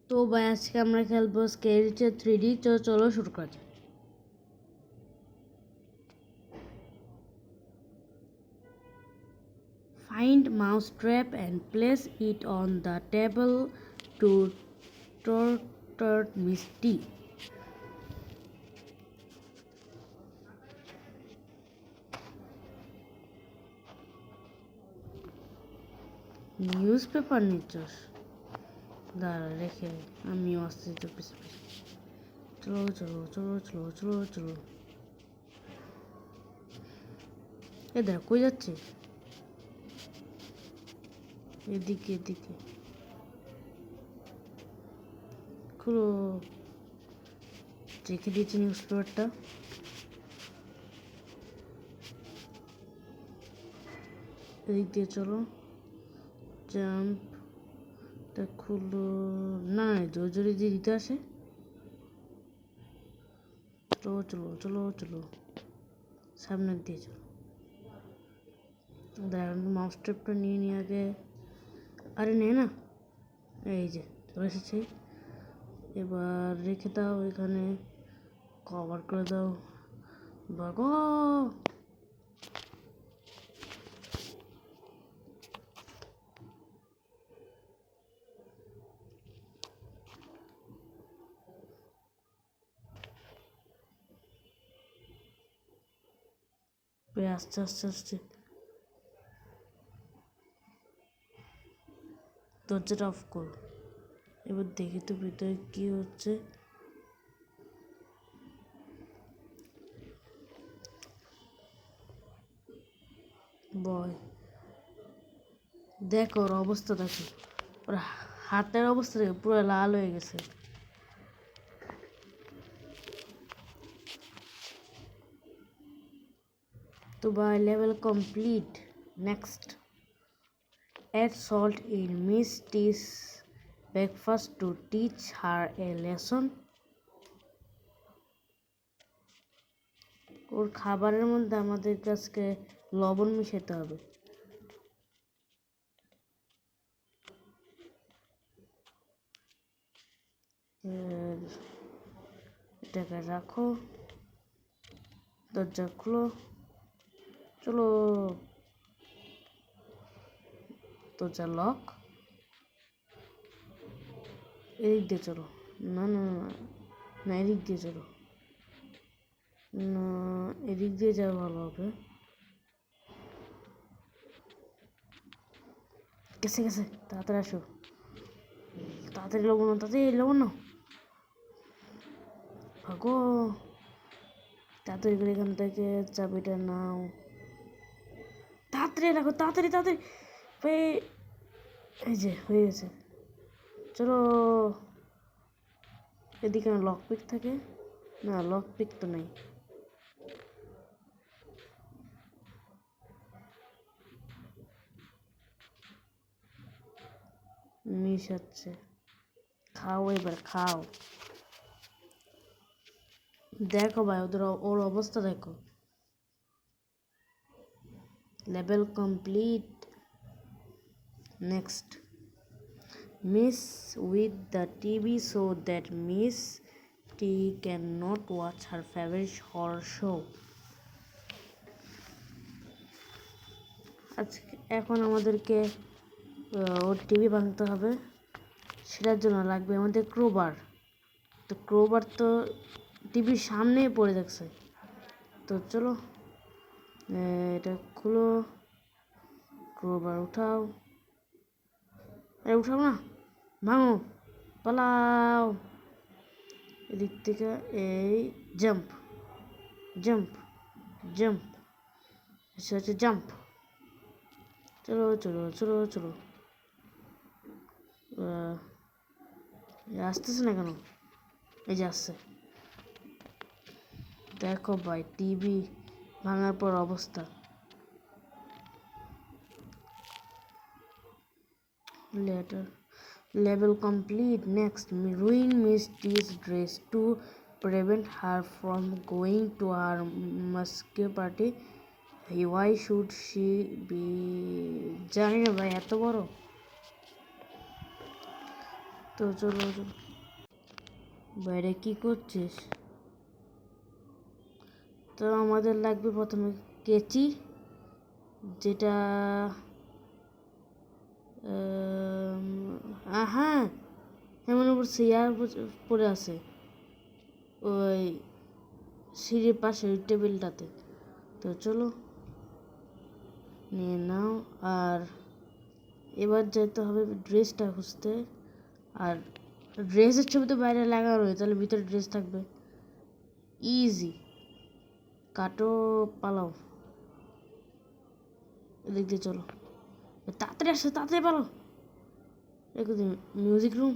তো ভাই আজকে আমরা খেলবো স্কেচ 3D। চলো শুরু করা যাক। Find mouse trap and place it on the table to torture Miss T. Newspaper নিচ্ছস? দাঁড়া রেখে আমিও আসছি তো পিছে পিছে। চলো চলো চলো চলো চলো চলো। এ দেখ কই যাচ্ছে? এদিকে এদিকে খুলো। রেখে দিয়েছি নিউজ পেপারটা। এদিক দিয়ে চলো। জাম্পটা খুলো না, জোরে জোরে দিয়ে দিতে আসে। চলো চলো চলো চলো সামনের দিয়ে চলো। দাঁড়ান মাউস ট্যাপটা নিয়ে আগে। আরে নে না, এই যে চলে এসেছে। এবার রেখে দাও এখানে, কভার করে দাও। বাগো আস্তে আস্তে আস্তে দরজাটা অফ করো। এবার দেখি তো ভিতরে কি হচ্ছে। বয় দেখো ওর অবস্থা, দেখো ওর হাতের অবস্থা দেখো, পুরো লাল হয়ে গেছে। তো ভাই level complete. Next, add salt in Miss T's breakfast to teach her a lesson. ওর খাবারের মধ্যে আমাদের কাছে লবণ মিশাতে হবে। এটাকে রাখো, দরজা খুলো, চলো। দরজা লক। এদিক দিয়ে চলো। না না না না, এদিক দিয়ে চলো। না, এদিক দিয়ে যাওয়া ভালো হবে। গেছে গেছে, তাড়াতাড়ি আসো, তাড়াতাড়ি লবণ, তাড়াতাড়ি লবণ নাও, ভাগো তাড়াতাড়ি করে এখান থেকে চাবিটা নাও। তাড়াতাড়ি রাখো, তাড়াতাড়ি তাড়াতাড়ি। এই যে হয়ে গেছে, চলো। এদিকে না লক পিক থাকে না, লক পিক তো নেই। মিশাচ্ছে, খাও এবার খাও। দেখো ভাই ওর অবস্থা দেখো। Level complete. Next, miss with the TV so that Miss T cannot watch her favorite horror show. আজকে এখন আমাদেরকে ওর টিভি ভাঙতে হবে। সেটার জন্য লাগবে আমাদের ক্রোবার। তো ক্রোবার তো টিভির সামনেই পড়ে থাকছে। তো চলো এটা খুলো, ক্রোবার উঠাও। আরে উঠাও না, ভাঙো, পালাও। এদিক থেকে এই জাম্প জাম্প জাম্প, এসে হচ্ছে জাম্প। চলো চলো চলো চলো। আসতেছে না কেন? এই যে আসছে। দেখো ভাই টিভি ভাঙার পর অবস্থা। Later, level complete. Next, ruin Miss T's dress to prevent her from going to her mask party. Why should she be? জানি না ভাই, এত বড় তো চলো চলো। বাইরে কি করছিস? তো আমাদের লাগবে প্রথমে কেচি, যেটা হ্যাঁ এমন উপর চেয়ার পড়ে আছে ওই সিঁড়ির পাশে ওই টেবিলটাতে। তো চলো নিয়ে নাও। আর এবার যেতে হবে ড্রেসটা খুঁজতে। আর ড্রেসের ছবি তো বাইরে লাগানো হয়, তাহলে ভিতরে ড্রেস থাকবে। ইজি, কাটো পালাও, এদিক দিয়ে চলো। তাড়াতাড়ি আসো, তাড়াতাড়ি পালাও। দেখো তুমি মিউজিক রুম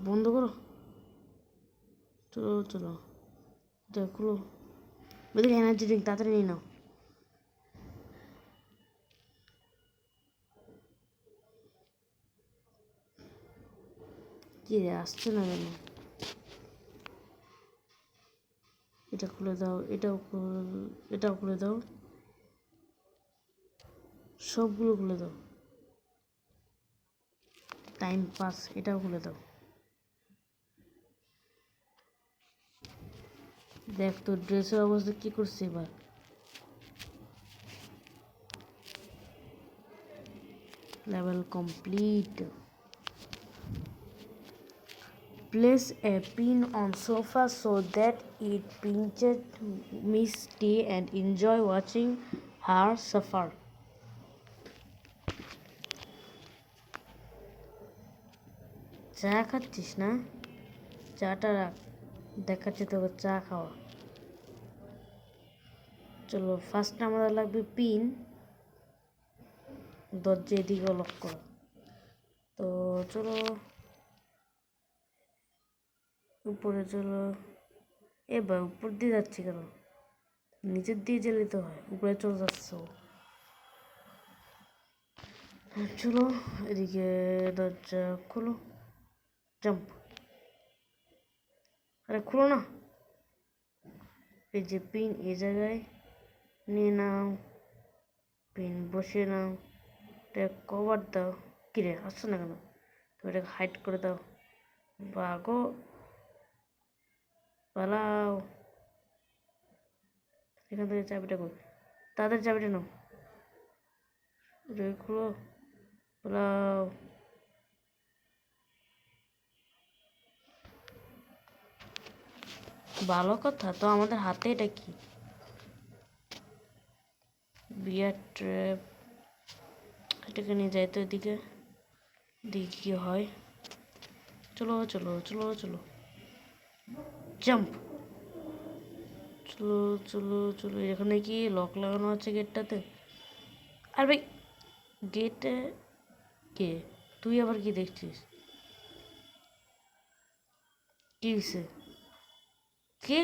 বন্ধ করো। চলো চলো, এটা খুলো। ওদিকে এনার্জি ড্রিঙ্ক তাড়াতাড়ি নিয়ে নাও। কি রে আসছে না কেন? এটা খুলে দাও, এটাও খুলে দাও, সবগুলো খুলে দাও। টাইম পাস, এটাও খুলে দাও। দেখ তোর ড্রেসের অবস্থা কি করছে এবার। Level complete. Place a pin on sofa so that it pinches Miss T and enjoy watching her suffer. চা খাচ্ছিস না? চাটা রাখ, দেখাচ্ছি তোকে চা খাওয়া। চলো ফার্স্ট আমাদের লাগবে পিন, দরজা এদিকে লক করো। তো চলো উপরে চলো। এবার উপর দিয়ে যাচ্ছি কেন? নিচের দিয়ে যেতে তো হয়, উপরে চলে যাচ্ছ। চলো এদিকে দরজা খুলো, জাম্প। আরে খুলো না। এই যে পিন এই জায়গায় নিয়ে নাও, পিন বসিয়ে নাও, এটা কভার দাও। কিরে আসছো না কেন? তুমি এটাকে হাইড করে দাও। ভাগো, পালাও। এখান থেকে চাবিটা কই? তাদের চাবিটা নাও, এটা খুলো, পালাও। ভালো কথা তো, আমাদের হাতে এটা কি? বিয়ার ট্র্যাপ। এটাকে নিয়ে যাই তো এদিকে, দেখি কি হয়। চলো চলো চলো চলো, জাম্প। চলো চলো চলো, এখানে কি লক লাগানো আছে গেটটাতে? আর ভাই গেটে কে? তুই আবার কি দেখছিস? কি হয়েছে? কে?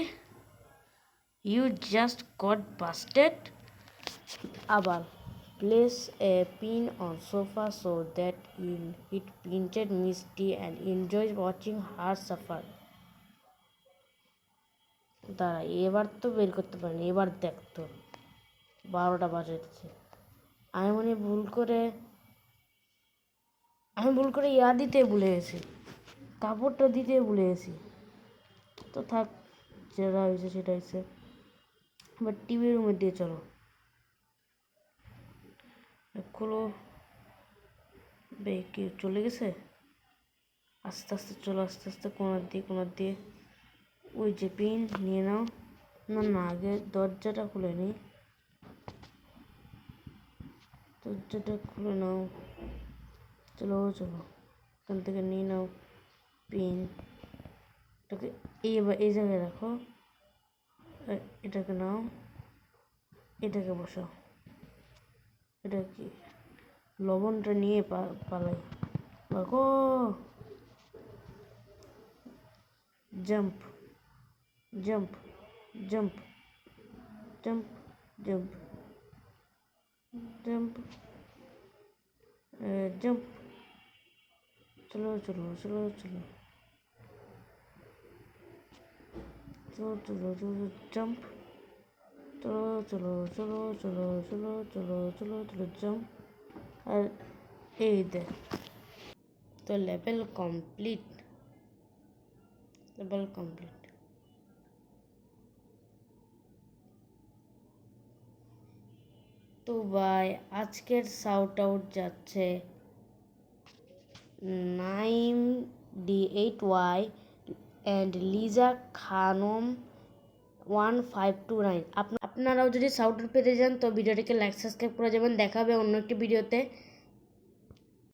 You just got busted. আবার place a pin on sofa so that it pinches Misty and enjoys watching her suffer. দাঁড়া, এবার তো বের করতে পারিনি, এবার দেখ তো 12টা বাজাচ্ছে। আমি মনে ভুল করে ইয়া দিতে ভুলে গেছি, কাপড়টা দিতে ভুলে গেছি। তো থাক, যেটা হয়েছে সেটা হয়েছে। এবার টিভি রুমে দিয়ে চলো, খোলো। বে কি চলে গেছে? আস্তে আস্তে চলো, আস্তে আস্তে কোনার দিয়ে। ওই যে পিন নিয়ে নাও। না না, আগে দরজাটা খুলে নিই, দরজাটা খুলে নাও। চলো চলো, এখান থেকে নিয়ে নাও পিন। এটাকে এই জায়গায় রাখো, এটাকে নাও, এটাকে বসাও। এটা কি? লবণটা নিয়ে পালাই। দেখো, jump jump jump jump jump jump jump. চলো চলো চলো চলো চলো চলো চলো, জাম্প। চলো চলো চলো চলো চলো চলো চলো চলো, জাম্প। আর এই দে তো লেভেল কমপ্লিট। তো ভাই আজকের শাউট আউট যাচ্ছে 9D8Y অ্যান্ড লিজা খানম 1529। আপনারাও যদি শাউট আউট পেতে যান তো ভিডিওটিকে লাইক সাবস্ক্রাইব করে যাবেন। দেখা হবে অন্য একটি ভিডিওতে।